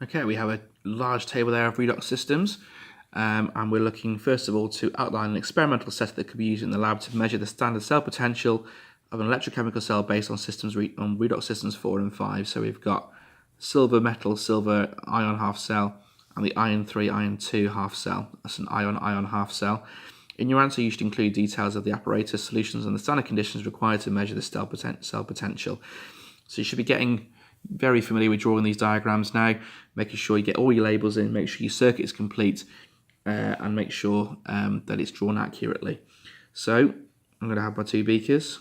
Okay, we have a large table there of redox systems, and we're looking first of all to outline an experimental set that could be used in the lab to measure the standard cell potential of an electrochemical cell based on systems on redox systems 4 and 5. So we've got silver metal, silver ion half cell, and the iron 3, iron 2 half cell. That's an ion half cell. In your answer, you should include details of the apparatus, solutions, and the standard conditions required to measure the cell potential. So you should be getting very familiar with drawing these diagrams now, making sure you get all your labels in, make sure your circuit is complete, and make sure that it's drawn accurately. So I'm going to have my two beakers.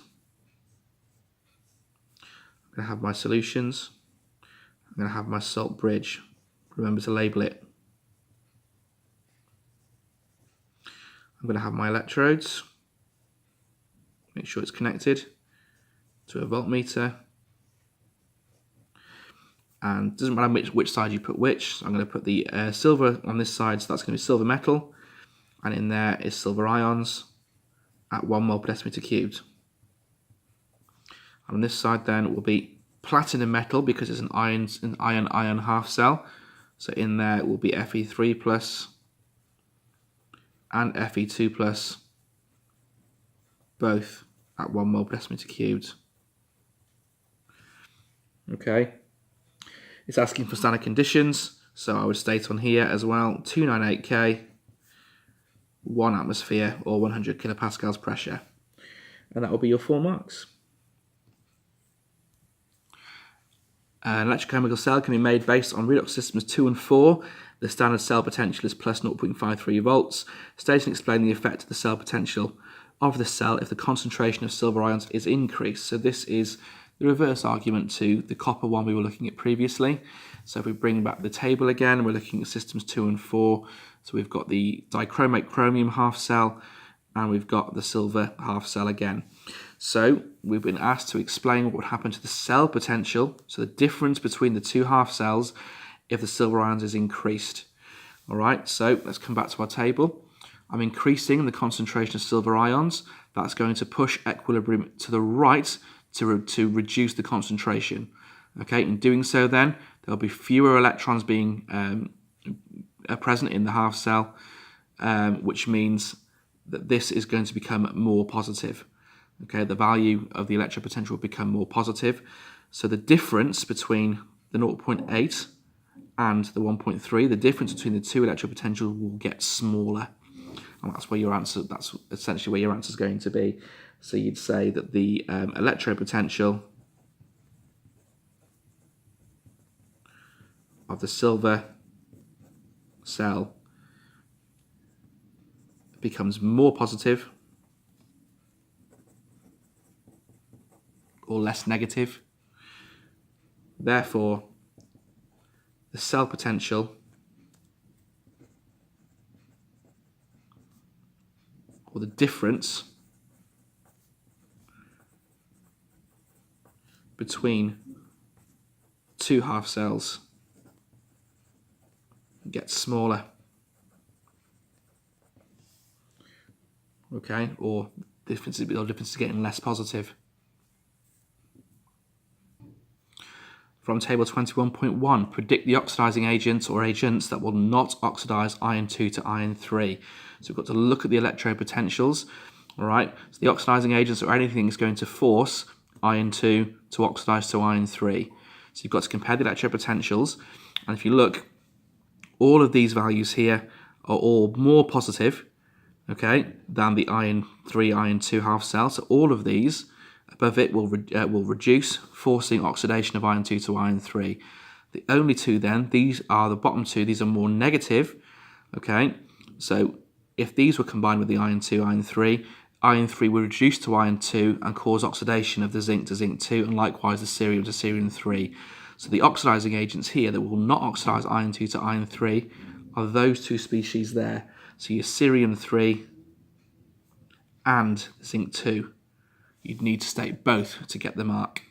I'm going to have my solutions. I'm going to have my salt bridge. Remember to label it. I'm going to have my electrodes. Make sure it's connected to a voltmeter. And it doesn't matter which side you put which. So I'm going to put the silver on this side, so that's going to be silver metal. And in there is silver ions at 1 mole per decimeter cubed. And on this side then will be platinum metal because it's an iron half cell. So in there will be Fe3 plus and Fe2 plus, both at 1 mole per decimeter cubed. Okay. It's asking for standard conditions, so I would state on here as well 298 K, 1 atmosphere or 100 kilopascals pressure. And that will be your 4 marks. An electrochemical cell can be made based on redox systems 2 and 4. The standard cell potential is plus 0.53 volts. State and explain the effect of the cell potential of the cell if the concentration of silver ions is increased. So this is the reverse argument to the copper one we were looking at previously. So if we bring back the table again, we're looking at systems 2 and 4. So we've got the dichromate chromium half cell and we've got the silver half cell again. So we've been asked to explain what would happen to the cell potential, so the difference between the two half cells if the silver ions is increased. All right, so let's come back to our table. I'm increasing the concentration of silver ions. That's going to push equilibrium to the right to reduce the concentration. Okay, in doing so then, there'll be fewer electrons being present in the half cell, which means that this is going to become more positive. Okay, the value of the electropotential will become more positive. So the difference between the 0.8 and the 1.3, the difference between the two electropotentials will get smaller. And that's where your answer, that's essentially where your answer is going to be. So you'd say that the electropotential of the silver cell becomes more positive or less negative. Therefore, the cell potential or the difference between two half cells gets smaller. Okay, or the difference is getting less positive. From table 21.1, predict the oxidizing agents or agents that will not oxidize iron 2 to iron 3. So we've got to look at the electrode potentials. All right, so the oxidizing agents or anything is going to force iron 2 to oxidize to iron 3. So you've got to compare the electrode potentials. And if you look, all of these values here are all more positive, okay, than the iron 3, iron 2 half cell. So all of these above it will reduce, forcing oxidation of iron 2 to iron 3. The only two then, these are the bottom two, these are more negative, okay? So if these were combined with the iron 2, iron 3 will reduce to iron 2 and cause oxidation of the zinc to zinc 2, and likewise the cerium to cerium 3. So the oxidizing agents here that will not oxidize iron 2 to iron 3 are those two species there. So your cerium 3 and zinc 2. You'd need to state both to get the mark.